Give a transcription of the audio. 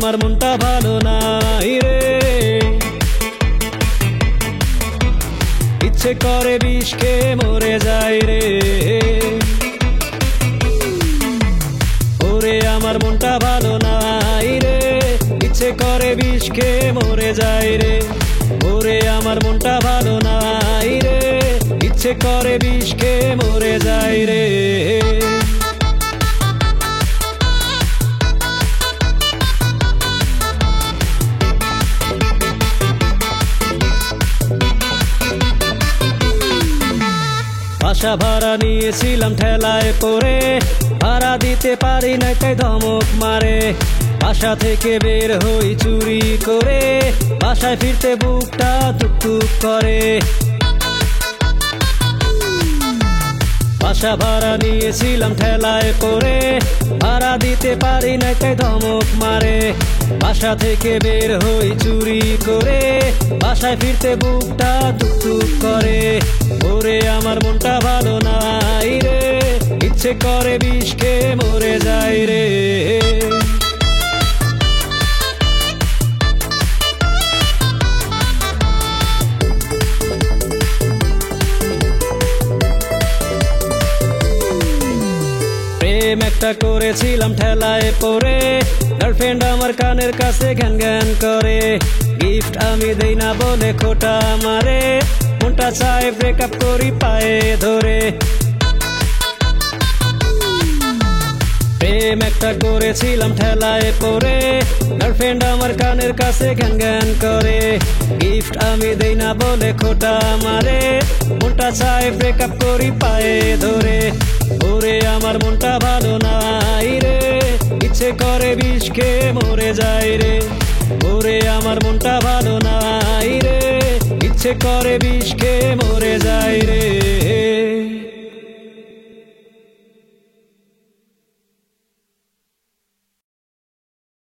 আমার মনটা ভালো নাই রে, ইচ্ছে করে বিষ খেয়ে মরে যাই রে। ওরে আমার মনটা ভালো নাই রে, ইচ্ছে করে বিষ খেয়ে মরে যাই রে। ওরে আমার মনটা ভালো নাই রে, ইচ্ছে করে বিষ খেয়ে মরে যাই রে। বাসা ভাড়া নিয়েছিলাম ঠেলায় করে, ভাড়া দিতে পারি না তাই ধমক মারে। বাসা থেকে বের হই চুরি করে, বাসায় ফিরতে বুকটা টুকটুক করে। বাসা ভাড়া নিয়েছিলাম ঠেলায় করে, ভাড়া দিতে পারি না তাই ধমক মারে। বাসা থেকে বের হই চুরি করে, বাসায় ফিরতে বুকটা টুকটুক করে। ওরে আমার মনটা ভালো নাই রে, ইচ্ছে করে বিষ খেয়ে মরে যাই রে। প্রেম একটা করেছিলাম ঠেলায় পড়ে, গার্লফ্রেন্ড আমার কানের কাছে ঘ্যান ঘ্যান করে। গিফট আমি দেই না বলে খোটা মারে, মনটা চায় ব্রেকআপ করি পায়ে ধরে। প্রেম একটা করেছিলাম ঠেলায় পড়ে, গার্লফ্রেন্ড আমার কানের কাছে ঘ্যান ঘ্যান করে। গিফট আমি দেই না বলে খোটা মারে, মনটা চায় ব্রেকআপ করি পায়ে ধরে। ওরে আমার মনটা ভালো নাই রে, ইচ্ছে করে বিষ খেয়ে মরে যাই রে। ওরে আমার মনটা ভালো নাই রে, ইচ্ছে করে বিষ খেয়ে মরে যাই রে।